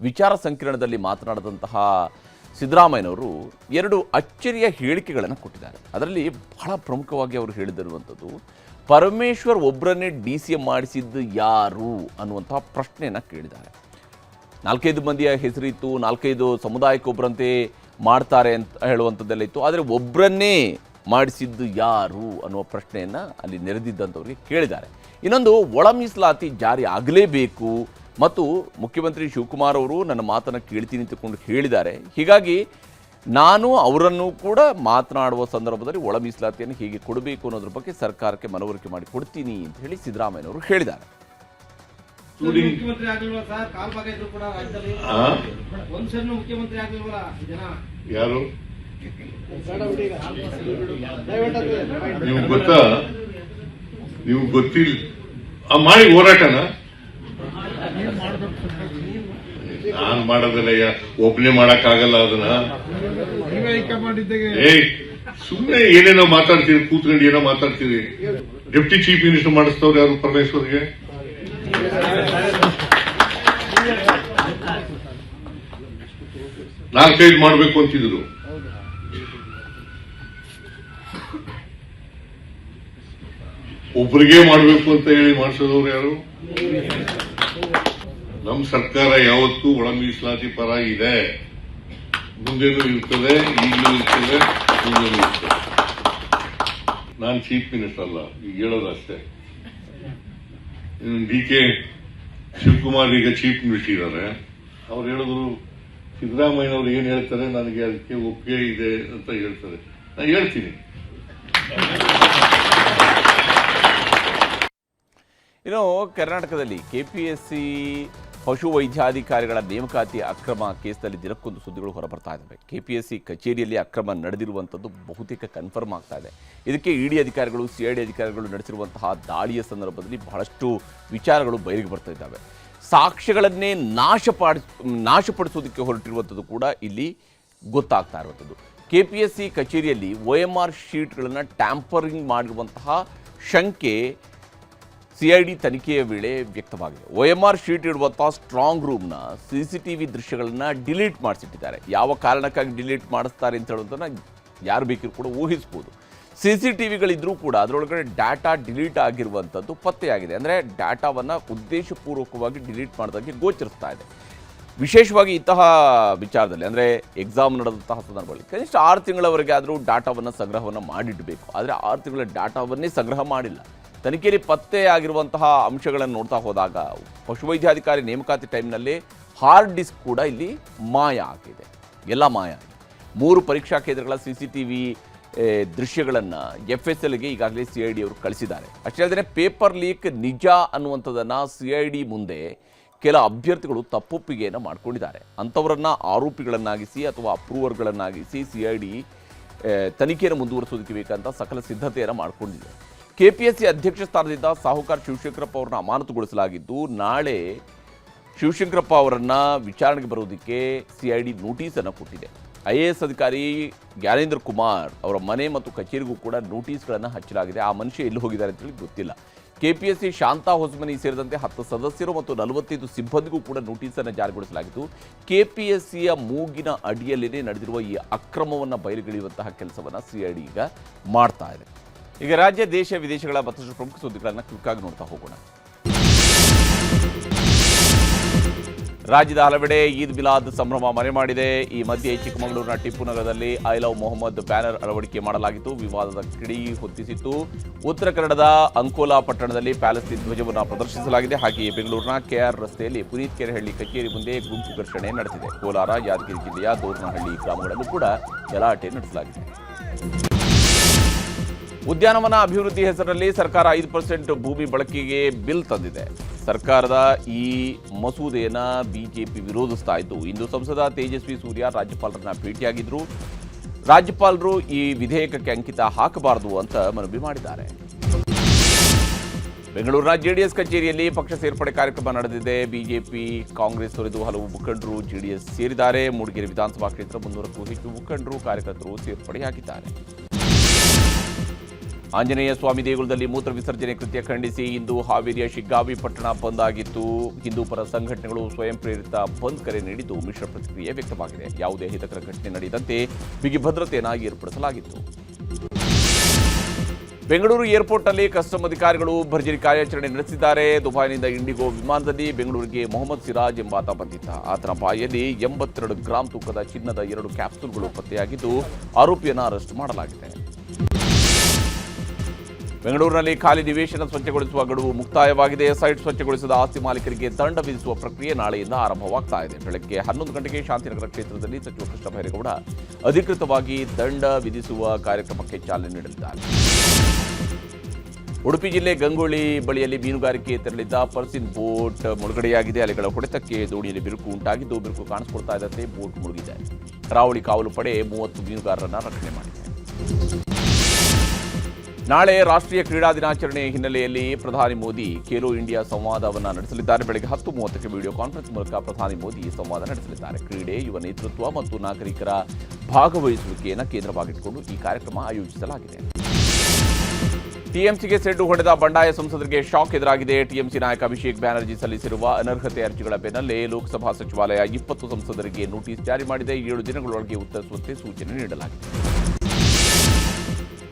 ವಿಚಾರ ಸಂಕಿರಣದಲ್ಲಿ ಮಾತನಾಡಿದಂತಹ ಸಿದ್ದರಾಮಯ್ಯನವರು 2 ಅಚ್ಚರಿಯ ಹೇಳಿಕೆಗಳನ್ನು ಕೊಟ್ಟಿದ್ದಾರೆ. ಅದರಲ್ಲಿ ಬಹಳ ಪ್ರಮುಖವಾಗಿ ಅವರು ಹೇಳಿದಿರುವಂಥದ್ದು, ಪರಮೇಶ್ವರ್ ಒಬ್ಬರನ್ನೇ DCM ಮಾಡಿಸಿದ್ದು ಯಾರು ಅನ್ನುವಂತಹ ಪ್ರಶ್ನೆಯನ್ನು ಕೇಳಿದ್ದಾರೆ. 4-5 ಮಂದಿಯ ಹೆಸರಿತ್ತು, 4-5 ಸಮುದಾಯಕ್ಕೊಬ್ಬರಂತೆ ಮಾಡ್ತಾರೆ ಅಂತ ಹೇಳುವಂಥದ್ದೆಲ್ಲ ಇತ್ತು. ಆದರೆ ಒಬ್ಬರನ್ನೇ ಮಾಡಿಸಿದ್ದು ಯಾರು ಅನ್ನುವ ಪ್ರಶ್ನೆಯನ್ನು ಅಲ್ಲಿ ನೆರೆದಿದ್ದಂಥವ್ರಿಗೆ ಕೇಳಿದ್ದಾರೆ. ಇನ್ನೊಂದು, ಒಳ ಮೀಸಲಾತಿ ಜಾರಿ ಆಗಲೇಬೇಕು ಮತ್ತು ಮುಖ್ಯಮಂತ್ರಿ ಶಿವಕುಮಾರ್ ಅವರು ನನ್ನ ಮಾತನ್ನು ಕೇಳ್ತೀನಿ ಅಂತಕೊಂಡು ಹೇಳಿದ್ದಾರೆ. ಹೀಗಾಗಿ ನಾನು ಅವರನ್ನು ಕೂಡ ಮಾತನಾಡುವ ಸಂದರ್ಭದಲ್ಲಿ ಒಳ ಮೀಸಲಾತಿಯನ್ನು ಹೇಗೆ ಕೊಡಬೇಕು ಅನ್ನೋದ್ರ ಬಗ್ಗೆ ಸರ್ಕಾರಕ್ಕೆ ಮನವರಿಕೆ ಮಾಡಿ ಕೊಡ್ತೀನಿ ಅಂತ ಹೇಳಿ ಸಿದ್ದರಾಮಯ್ಯನವರು ಹೇಳಿದ್ದಾರೆ. ಮುಖ್ಯಮಂತ್ರಿ ಆಗ್ಲಿಲ್ವಾ ಸರ್? ಕಾಲ್ ಭಾಗ ಇದ್ರು ಕೂಡ ರಾಜ್ಯದಲ್ಲಿ ಒಂದ್ಸರಿ ಮುಖ್ಯಮಂತ್ರಿ ಆಗ್ಲಿಲ್ವಲ್ಲ ಜನ? ಯಾರು ನಿಮ್ಗೆ ಗೊತ್ತಾ? ನೀವು ಗೊತ್ತಿಲ್ಲ ಮಾಡಿ ಹೋರಾಟನ ನಾನ್ ಮಾಡೋದಲ್ಲ, ಒಬ್ನೇ ಮಾಡಕ್ ಆಗಲ್ಲ ಅದನ್ನ. ಸುಮ್ನೆ ಏನೇನೋ ಮಾತಾಡ್ತೀರಿ, ಕೂತ್ಕೊಂಡು ಏನೋ ಮಾತಾಡ್ತೀರಿ. ಡೆಪ್ಟಿ ಚೀಫ್ ಮಿನಿಸ್ಟರ್ ಮಾಡಿಸ್ತವ್ರು ಯಾರು ಪರಮೇಶ್ವರ್ಗೆ? 4-5 ಮಾಡಬೇಕು ಅಂತಿದ್ರು. ಒಬ್ಬರಿಗೆ ಮಾಡಬೇಕು ಅಂತ ಹೇಳಿ ಮಾಡಿಸೋದವ್ರು ಯಾರು? ನಮ್ಮ ಸರ್ಕಾರ ಯಾವತ್ತೂ ಒಳ ಮೀಸಲಾತಿ ಪರ ಇದೆ. ಮುಂದೆನೂ ಇರ್ತದೆ, ಈಗಲೂ ಇರ್ತದೆ, ಮುಂದೆನೂ ಇರ್ತದೆ. ನಾನು ಚೀಫ್ ಮಿನಿಸ್ಟರ್ ಅಲ್ಲ, ಈಗ ಹೇಳೋದಷ್ಟೇ. DK ಶಿವಕುಮಾರ್ ಈಗ ಚೀಫ್ ಮಿನಿಸ್ಟರ್ ಇದ್ದಾರೆ. ಅವ್ರು ಹೇಳಿದ್ರು, ಸಿದ್ದರಾಮಯ್ಯನವ್ರು ಏನ್ ಹೇಳ್ತಾರೆ ನನಗೆ ಅದಕ್ಕೆ ಒಪ್ಪಿಗೆ ಇದೆ ಅಂತ ಹೇಳ್ತಾರೆ. ನಾನು ಹೇಳ್ತೀನಿ. ಇನ್ನು ಕರ್ನಾಟಕದಲ್ಲಿ KPSC ಪಶು ವೈದ್ಯಾಧಿಕಾರಿಗಳ ನೇಮಕಾತಿ ಅಕ್ರಮ ಕೇಸ್ನಲ್ಲಿ ದಿನಕ್ಕೊಂದು ಸುದ್ದಿಗಳು ಹೊರಬರ್ತಾ ಇದ್ದಾವೆ. KPSC ಕಚೇರಿಯಲ್ಲಿ ಅಕ್ರಮ ನಡೆದಿರುವಂಥದ್ದು ಬಹುತೇಕ ಕನ್ಫರ್ಮ್ ಆಗ್ತಾ ಇದೆ. ಇದಕ್ಕೆ ED ಅಧಿಕಾರಿಗಳು, CID ಅಧಿಕಾರಿಗಳು ನಡೆಸಿರುವಂತಹ ದಾಳಿಯ ಸಂದರ್ಭದಲ್ಲಿ ಬಹಳಷ್ಟು ವಿಚಾರಗಳು ಬಯಲಿಗೆ ಬರ್ತಾ ಇದ್ದಾವೆ. ಸಾಕ್ಷ್ಯಗಳನ್ನೇ ನಾಶಪಡಿಸೋದಕ್ಕೆ ಹೊರಟಿರುವಂಥದ್ದು ಕೂಡ ಇಲ್ಲಿ ಗೊತ್ತಾಗ್ತಾ ಇರುವಂಥದ್ದು. KPSC ಕಚೇರಿಯಲ್ಲಿ OMR ಶೀಟ್ಗಳನ್ನು ಟ್ಯಾಂಪರಿಂಗ್ ಮಾಡಿರುವಂತಹ ಶಂಕೆ CID ತನಿಖೆಯ ವೇಳೆ ವ್ಯಕ್ತವಾಗಿದೆ. OMR ಶೀಟ್ ಇರುವಂತಹ ಸ್ಟ್ರಾಂಗ್ ರೂಮ್ನ CCTV ದೃಶ್ಯಗಳನ್ನು ಡಿಲೀಟ್ ಮಾಡಿಸಿಟ್ಟಿದ್ದಾರೆ. ಯಾವ ಕಾರಣಕ್ಕಾಗಿ ಡಿಲೀಟ್ ಮಾಡಿಸ್ತಾರೆ ಅಂತ ಹೇಳೋದನ್ನು ಯಾರು ಬೇಕಿದ್ರು ಕೂಡ ಊಹಿಸ್ಬೋದು. CCTVಗಳಿದ್ರೂ ಕೂಡ ಅದರೊಳಗಡೆ ಡಾಟಾ ಡಿಲೀಟ್ ಆಗಿರುವಂಥದ್ದು ಪತ್ತೆಯಾಗಿದೆ. ಅಂದರೆ ಡಾಟಾವನ್ನು ಉದ್ದೇಶಪೂರ್ವಕವಾಗಿ ಡಿಲೀಟ್ ಮಾಡಿದಾಗೆ ಗೋಚರಿಸ್ತಾ ಇದೆ. ವಿಶೇಷವಾಗಿ ಇಂತಹ ವಿಚಾರದಲ್ಲಿ, ಅಂದರೆ ಎಕ್ಸಾಮ್ ನಡೆದಂತಹ ಸಂದರ್ಭದಲ್ಲಿ ಕನಿಷ್ಠ 6 ತಿಂಗಳವರೆಗೆ ಆದರೂ ಡಾಟಾವನ್ನು ಸಂಗ್ರಹವನ್ನು ಮಾಡಿಡಬೇಕು. ಆದರೆ 6 ತಿಂಗಳ ಡಾಟಾವನ್ನೇ ಸಂಗ್ರಹ ಮಾಡಿಲ್ಲ. ತನಿಖೆಯಲ್ಲಿ ಪತ್ತೆಯಾಗಿರುವಂತಹ ಅಂಶಗಳನ್ನು ನೋಡ್ತಾ ಹೋದಾಗ ಪಶುವೈದ್ಯಾಧಿಕಾರಿ ನೇಮಕಾತಿ ಟೈಮ್ನಲ್ಲಿ ಹಾರ್ಡ್ ಡಿಸ್ಕ್ ಕೂಡ ಇಲ್ಲಿ ಮಾಯ ಆಗಿದೆ. ಎಲ್ಲ ಮಾಯ ಆಗಿದೆ. 3 ಪರೀಕ್ಷಾ ಕೇಂದ್ರಗಳ CCTV ದೃಶ್ಯಗಳನ್ನು FSLಗೆ ಈಗಾಗಲೇ CID ಅವರು ಕಳಿಸಿದ್ದಾರೆ. ಅಷ್ಟೇ ಅಲ್ಲದೆ ಪೇಪರ್ ಲೀಕ್ ನಿಜ ಅನ್ನುವಂಥದ್ದನ್ನು CID ಮುಂದೆ ಕೆಲ ಅಭ್ಯರ್ಥಿಗಳು ತಪ್ಪೊಪ್ಪಿಗೆಯನ್ನು ಮಾಡಿಕೊಂಡಿದ್ದಾರೆ. ಅಂಥವರನ್ನು ಆರೋಪಿಗಳನ್ನಾಗಿಸಿ ಅಥವಾ ಅಪ್ರೂವರ್ಗಳನ್ನಾಗಿಸಿ CID ತನಿಖೆಯನ್ನು ಮುಂದುವರಿಸೋದಕ್ಕೆ ಬೇಕಂತ ಸಕಲ ಸಿದ್ಧತೆಯನ್ನು ಮಾಡಿಕೊಂಡಿದೆ. KPSC ಅಧ್ಯಕ್ಷ ಸ್ಥಾನದಿಂದ ಸಾಹುಕಾರ ಶಿವಶಂಕರಪ್ಪ ಅವರನ್ನು ಅಮಾನತುಗೊಳಿಸಲಾಗಿದ್ದು, ನಾಳೆ ಶಿವಶಂಕರಪ್ಪ ಅವರನ್ನು ವಿಚಾರಣೆಗೆ ಬರೋದಕ್ಕೆ CID ನೋಟಿಸನ್ನು ಕೊಟ್ಟಿದೆ. IAS ಅಧಿಕಾರಿ ಜ್ಞಾನೇಂದ್ರ ಕುಮಾರ್ ಅವರ ಮನೆ ಮತ್ತು ಕಚೇರಿಗೂ ಕೂಡ ನೋಟಿಸ್ಗಳನ್ನು ಹಚ್ಚಲಾಗಿದೆ. ಆ ಮನುಷ್ಯ ಎಲ್ಲಿ ಹೋಗಿದ್ದಾರೆ ಅಂತೇಳಿ ಗೊತ್ತಿಲ್ಲ. KPSC ಶಾಂತಾ ಹೊಸಮನಿ ಸೇರಿದಂತೆ 10 ಸದಸ್ಯರು ಮತ್ತು 45 ಸಿಬ್ಬಂದಿಗೂ ಕೂಡ ನೋಟಿಸನ್ನು ಜಾರಿಗೊಳಿಸಲಾಗಿತ್ತು. KPSCಯ ಮೂಗಿನ ಅಡಿಯಲ್ಲೇ ನಡೆದಿರುವ ಈ ಅಕ್ರಮವನ್ನು ಬಯಲಿಗೆಳೆಯುವಂತಹ ಕೆಲಸವನ್ನು CID ಈಗ ಮಾಡ್ತಾ ಇದೆ. ಈಗ ರಾಜ್ಯ ದೇಶ ವಿದೇಶಗಳ ಮತ್ತಷ್ಟು ಪ್ರಮುಖ ಸುದ್ದಿಗಳನ್ನು ಕ್ವಿಕ್ಕಾಗಿ ನೋಡ್ತಾ ಹೋಗೋಣ. ರಾಜ್ಯದ ಹಲವೆಡೆ ಈದ್ ಮಿಲಾದ್ ಸಂಭ್ರಮ ಮನೆ ಮಾಡಿದೆ. ಈ ಮಧ್ಯೆ ಚಿಕ್ಕಮಗಳೂರಿನ ಟಿಪ್ಪು ನಗರದಲ್ಲಿ ಐ ಲವ್ ಮೊಹಮ್ಮದ್ ಬ್ಯಾನರ್ ಅಳವಡಿಕೆ ಮಾಡಲಾಗಿತ್ತು. ವಿವಾದದ ಕಿಡಿ ಹೊತ್ತಿಸಿತ್ತು. ಉತ್ತರ ಕನ್ನಡದ ಅಂಕೋಲಾ ಪಟ್ಟಣದಲ್ಲಿ ಪ್ಯಾಲೆಸ್ತೀನ್ ಧ್ವಜವನ್ನು ಪ್ರದರ್ಶಿಸಲಾಗಿದೆ. ಹಾಗೆಯೇ ಬೆಂಗಳೂರಿನ KR ರಸ್ತೆಯಲ್ಲಿ ಪುನೀತ್ ಕೆರೆಹಳ್ಳಿ ಕಚೇರಿ ಮುಂದೆ ಗುಂಪು ಘರ್ಷಣೆ ನಡೆದಿದೆ. ಕೋಲಾರ, ಯಾದಗಿರಿ ಜಿಲ್ಲೆಯ ದೋರ್ನಹಳ್ಳಿ ಗ್ರಾಮಗಳಲ್ಲೂ ಕೂಡ ಗಲಾಟೆ ನಡೆಸಲಾಗಿದೆ. ಉದ್ಯಾನವನ ಅಭಿವೃದ್ಧಿ ಹೆಸರಲ್ಲಿ ಸರ್ಕಾರ 5% ಭೂಮಿ ಬಳಕೆಗೆ ಬಿಲ್ ತಂದಿದೆ. ಸರ್ಕಾರದ ಈ ಮಸೂದೆಯನ್ನು ಬಿಜೆಪಿ ವಿರೋಧಿಸ್ತಾ ಇದ್ದು, ಇಂದು ಸಂಸದ ತೇಜಸ್ವಿ ಸೂರ್ಯ ರಾಜ್ಯಪಾಲರನ್ನ ಭೇಟಿಯಾಗಿದ್ರು. ರಾಜ್ಯಪಾಲರು ಈ ವಿಧೇಯಕಕ್ಕೆ ಅಂಕಿತ ಹಾಕಬಾರದು ಅಂತ ಮನವಿ ಮಾಡಿದ್ದಾರೆ. ಬೆಂಗಳೂರಿನ JDS ಕಚೇರಿಯಲ್ಲಿ ಪಕ್ಷ ಸೇರ್ಪಡೆ ಕಾರ್ಯಕ್ರಮ ನಡೆದಿದೆ. ಬಿಜೆಪಿ, ಕಾಂಗ್ರೆಸ್ ತೊರೆದು ಹಲವು ಮುಖಂಡರು JDS ಸೇರಿದ್ದಾರೆ. ಮೂಡಿಗೆರೆ ವಿಧಾನಸಭಾ ಕ್ಷೇತ್ರ 300ಕ್ಕೂ ಹೆಚ್ಚು ಮುಖಂಡರು, ಕಾರ್ಯಕರ್ತರು ಸೇರ್ಪಡೆಯಾಗಿದ್ದಾರೆ. ಆಂಜನೇಯ ಸ್ವಾಮಿ ದೇಗುಲದಲ್ಲಿ ಮೂತ್ರ ವಿಸರ್ಜನೆ ಕೃತ್ಯ ಖಂಡಿಸಿ ಇಂದು ಹಾವೇರಿಯ ಶಿಗ್ಗಾವಿ ಪಟ್ಟಣ ಬಂದ್ ಆಗಿತ್ತು. ಹಿಂದೂ ಪರ ಸಂಘಟನೆಗಳು ಸ್ವಯಂ ಪ್ರೇರಿತ ಬಂದ್ ಕರೆ ನೀಡಿದ್ದು ಮಿಶ್ರ ಪ್ರತಿಕ್ರಿಯೆ ವ್ಯಕ್ತವಾಗಿದೆ. ಯಾವುದೇ ಹಿತಕರ ಘಟನೆ ನಡೆಯದಂತೆ ಬಿಗಿ ಭದ್ರತೆಯನ್ನು ಏರ್ಪಡಿಸಲಾಗಿತ್ತು. ಬೆಂಗಳೂರು ಏರ್ಪೋರ್ಟ್ನಲ್ಲಿ ಕಸ್ಟಮ್ ಅಧಿಕಾರಿಗಳು ಭರ್ಜರಿ ಕಾರ್ಯಾಚರಣೆ ನಡೆಸಿದ್ದಾರೆ. ದುಬೈನಿಂದ ಇಂಡಿಗೋ ವಿಮಾನದಲ್ಲಿ ಬೆಂಗಳೂರಿಗೆ ಮೊಹಮ್ಮದ್ ಸಿರಾಜ್ ಎಂಬಾತ ಬಂದಿದ್ದ. ಆತನ ಬಾಯಲ್ಲಿ 82 ಗ್ರಾಂ ತೂಕದ ಚಿನ್ನದ 2 ಕ್ಯಾಪ್ಸೂಲ್ಗಳು ಪತ್ತೆಯಾಗಿದ್ದು, ಆರೋಪಿಯನ್ನು ಅರೆಸ್ಟ್ ಮಾಡಲಾಗಿದೆ. ಬೆಂಗಳೂರಿನಲ್ಲಿ ಖಾಲಿ ನಿವೇಶನ ಸ್ವಚ್ಛಗೊಳಿಸುವ ಗಡುವು ಮುಕ್ತಾಯವಾಗಿದೆ. ಸೈಟ್ ಸ್ವಚ್ಛಗೊಳಿಸಿದ ಆಸ್ತಿ ಮಾಲೀಕರಿಗೆ ದಂಡ ವಿಧಿಸುವ ಪ್ರಕ್ರಿಯೆ ನಾಳೆಯಿಂದ ಆರಂಭವಾಗ್ತಾ ಇದೆ. ಬೆಳಗ್ಗೆ 11 ಗಂಟೆಗೆ ಶಾಂತಿನಗರ ಕ್ಷೇತ್ರದಲ್ಲಿ ಸಚಿವ ಕೃಷ್ಣ ಬೈರೇಗೌಡ ಅಧಿಕೃತವಾಗಿ ದಂಡ ವಿಧಿಸುವ ಕಾರ್ಯಕ್ರಮಕ್ಕೆ ಚಾಲನೆ ನೀಡಲಿದ್ದಾರೆ. ಉಡುಪಿ ಜಿಲ್ಲೆ ಗಂಗೊಳ್ಳಿ ಬಳಿಯಲ್ಲಿ ಮೀನುಗಾರಿಕೆ ತೆರಳಿದ್ದ ಪರ್ಸಿನ್ ಬೋಟ್ ಮುಳುಗಡೆಯಾಗಿದೆ. ಅಲೆಗಳ ಹೊಡೆತಕ್ಕೆ ದೋಣಿಯಲ್ಲಿ ಬಿರುಕು ಉಂಟಾಗಿದ್ದು, ಬಿರುಕು ಕಾಣಿಸಿಕೊಳ್ತಾ ಇದ್ದಂತೆ ಬೋಟ್ ಮುಳುಗಿದೆ. ಕರಾವಳಿ ಕಾವಲು ಪಡೆ 30 ಮೀನುಗಾರರನ್ನು ರಕ್ಷಣೆ ಮಾಡಿದೆ. ನಾಳೆ ರಾಷ್ಟ್ರೀಯ ಕ್ರೀಡಾ ದಿನಾಚರಣೆ ಹಿನ್ನೆಲೆಯಲ್ಲಿ ಪ್ರಧಾನಿ ಮೋದಿ ಖೇಲೋ ಇಂಡಿಯಾ ಸಂವಾದವನ್ನು ನಡೆಸಲಿದ್ದಾರೆ. ಬೆಳಗ್ಗೆ 10:30ಕ್ಕೆ ವಿಡಿಯೋ ಕಾನ್ಫರೆನ್ಸ್ ಮೂಲಕ ಪ್ರಧಾನಿ ಮೋದಿ ಸಂವಾದ ನಡೆಸಲಿದ್ದಾರೆ. ಕ್ರೀಡೆ, ಯುವ ನೇತೃತ್ವ ಮತ್ತು ನಾಗರಿಕರ ಭಾಗವಹಿಸುವಿಕೆಯನ್ನು ಕೇಂದ್ರವಾಗಿಟ್ಟುಕೊಂಡು ಈ ಕಾರ್ಯಕ್ರಮ ಆಯೋಜಿಸಲಾಗಿದೆ. ಟಿಎಂಸಿಗೆ ಸೆಡ್ಡು ಹೊಡೆದ ಬಂಡಾಯ ಸಂಸದರಿಗೆ ಶಾಕ್ ಎದುರಾಗಿದೆ. ಟಿಎಂಸಿ ನಾಯಕ ಅಭಿಷೇಕ್ ಬ್ಯಾನರ್ಜಿ ಸಲ್ಲಿಸಿರುವ ಅನರ್ಹತೆ ಅರ್ಜಿಗಳ ಬೆನ್ನಲ್ಲೇ ಲೋಕಸಭಾ ಸಚಿವಾಲಯ 20 ಸಂಸದರಿಗೆ ನೋಟಿಸ್ ಜಾರಿ ಮಾಡಿದೆ. 7 ದಿನಗಳೊಳಗೆ ಉತ್ತರಿಸುವಂತೆ ಸೂಚನೆ ನೀಡಲಾಗಿದೆ.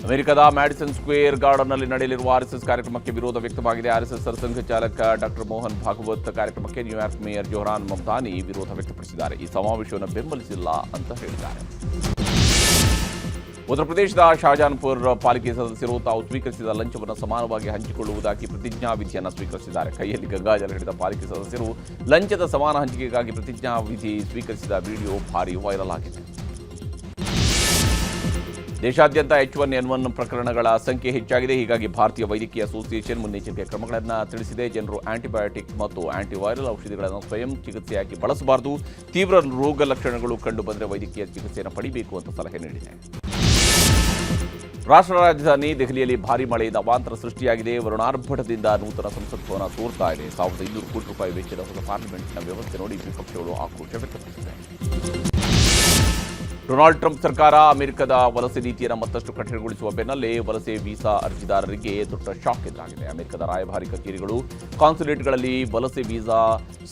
ಅಮೆರಿಕದ ಮ್ಯಾಡಿಸನ್ ಸ್ಕ್ವೇರ್ ಗಾರ್ಡನ್ನಲ್ಲಿ ನಡೆಯಲಿರುವ RSS ಕಾರ್ಯಕ್ರಮಕ್ಕೆ ವಿರೋಧ ವ್ಯಕ್ತವಾಗಿದೆ. RSS ಸರ್ಸಂಘ ಚಾಲಕ ಡಾಕ್ಟರ್ ಮೋಹನ್ ಭಾಗವತ್ ಕಾರ್ಯಕ್ರಮಕ್ಕೆ ನ್ಯೂಯಾರ್ಕ್ ಮೇಯರ್ ಜೋಹ್ರಾನ್ ಮಮ್ದಾನಿ ವಿರೋಧ ವ್ಯಕ್ತಪಡಿಸಿದ್ದಾರೆ. ಈ ಸಮಾವೇಶವನ್ನು ಬೆಂಬಲಿಸಿಲ್ಲ ಅಂತ ಹೇಳಿದ್ದಾರೆ. ಉತ್ತರ ಪ್ರದೇಶದ ಶಾಹಜಹಾನ್ಪುರ್ ಪಾಲಿಕೆ ಸದಸ್ಯರು ತಾವು ಸ್ವೀಕರಿಸಿದ ಲಂಚವನ್ನು ಸಮಾನವಾಗಿ ಹಂಚಿಕೊಳ್ಳುವುದಾಗಿ ಪ್ರತಿಜ್ಞಾ ವಿಧಿಯನ್ನು ಸ್ವೀಕರಿಸಿದ್ದಾರೆ. ಕೈಯಲ್ಲಿ ಗಂಗಾಜಲ ಹಿಡಿದ ಪಾಲಿಕೆ ಸದಸ್ಯರು ಲಂಚದ ಸಮಾನ ಹಂಚಿಕೆಗಾಗಿ ಪ್ರತಿಜ್ಞಾ ವಿಧಿ ಸ್ವೀಕರಿಸಿದ ವಿಡಿಯೋ ಭಾರೀ ವೈರಲ್ ಆಗಿದೆ. ದೇಶಾದ್ಯಂತ H1N1 ಪ್ರಕರಣಗಳ ಸಂಖ್ಯೆ ಹೆಚ್ಚಾಗಿದೆ. ಹೀಗಾಗಿ ಭಾರತೀಯ ವೈದ್ಯಕೀಯ ಅಸೋಸಿಯೇಷನ್ ಮುನ್ನೆಚ್ಚರಿಕೆ ಕ್ರಮಗಳನ್ನು ತಿಳಿಸಿದೆ. ಜನರು ಆಂಟಿಬಯೋಟಿಕ್ ಮತ್ತು ಆಂಟಿವೈರಲ್ ಔಷಧಿಗಳನ್ನು ಸ್ವಯಂ ಚಿಕಿತ್ಸೆಯಾಗಿ ಬಳಸಬಾರದು. ತೀವ್ರ ರೋಗ ಲಕ್ಷಣಗಳು ಕಂಡುಬಂದರೆ ವೈದ್ಯಕೀಯ ಚಿಕಿತ್ಸೆಯನ್ನು ಪಡೆಯಬೇಕು ಅಂತ ಸಲಹೆ ನೀಡಿದೆ. ರಾಷ್ಟ್ರ ರಾಜಧಾನಿ ದೆಹಲಿಯಲ್ಲಿ ಭಾರೀ ಮಳೆಯಿಂದ ಅವಾಂತರ ಸೃಷ್ಟಿಯಾಗಿದೆ. ವರುಣಾರ್ಭಟದಿಂದ ನೂತನ ಸಂಸತ್ ಭವನ ತೋರ್ತಾ ಇದೆ. 1500 ಕೋಟಿ ರೂಪಾಯಿ ವೆಚ್ಚದ ಹೊಸ ಪಾರ್ಲಿಮೆಂಟ್ನ ವ್ಯವಸ್ಥೆ ನೋಡಿ ವಿಪಕ್ಷಗಳು ಆಕ್ರೋಶ ವ್ಯಕ್ತಪಡಿಸಿದೆ. ಡೊನಾಲ್ಡ್ ಟ್ರಂಪ್ ಸರ್ಕಾರ ಅಮೆರಿಕದ ವಲಸೆ ನೀತಿಯನ್ನು ಮತ್ತಷ್ಟು ಕಠಿಣಗೊಳಿಸುವ ಬೆನ್ನಲ್ಲೇ ವಲಸೆ ವೀಸಾ ಅರ್ಜಿದಾರರಿಗೆ ದೊಡ್ಡ ಶಾಕ್ ಎದುರಾಗಿದೆ. ಅಮೆರಿಕದ ರಾಯಭಾರಿ ಕಚೇರಿಗಳು, ಕಾನ್ಸುಲೇಟ್ಗಳಲ್ಲಿ ವಲಸೆ ವೀಸಾ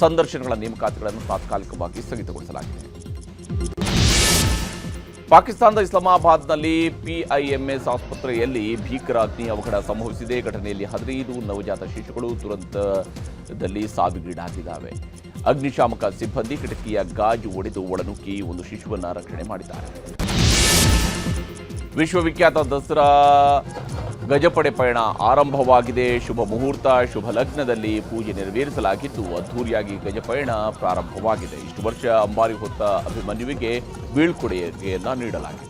ಸಂದರ್ಶನಗಳ ನೇಮಕಾತಿಗಳನ್ನು ತಾತ್ಕಾಲಿಕವಾಗಿ ಸ್ಥಗಿತಗೊಳಿಸಲಾಗಿದೆ. ಪಾಕಿಸ್ತಾನದ ಇಸ್ಲಾಮಾಬಾದ್ನಲ್ಲಿ PIMS ಆಸ್ಪತ್ರೆಯಲ್ಲಿ ಭೀಕರ ಅಗ್ನಿ ಅವಘಡ ಸಂಭವಿಸಿದೆ. ಘಟನೆಯಲ್ಲಿ 15 ನವಜಾತ ಶಿಶುಗಳು ದುರಂತದಲ್ಲಿ ಸಾವಿಗೀಡಾಗಿದ್ದಾವೆ. ಅಗ್ನಿಶಾಮಕ ಸಿಬ್ಬಂದಿ ಕಿಟಕಿಯ ಗಾಜು ಒಡೆದು ಒಳನುಗ್ಗಿ ಒಂದು ಶಿಶುವನ್ನು ರಕ್ಷಣೆ ಮಾಡಿದ್ದಾರೆ. ವಿಶ್ವವಿಖ್ಯಾತ ದಸರಾ ಗಜಪಡೆ ಪಯಣ ಆರಂಭವಾಗಿದೆ. ಶುಭ ಮುಹೂರ್ತ, ಶುಭ ಲಗ್ನದಲ್ಲಿ ಪೂಜೆ ನೆರವೇರಿಸಲಾಗಿದ್ದು ಅದ್ಧೂರಿಯಾಗಿ ಗಜಪಯಣ ಪ್ರಾರಂಭವಾಗಿದೆ. ಇಷ್ಟು ವರ್ಷ ಅಂಬಾರಿ ಹೊತ್ತ ಅಭಿಮನ್ಯುವಿಗೆ ಬೀಳ್ಕೊಡುಗೆಯನ್ನ ನೀಡಲಾಗಿದೆ.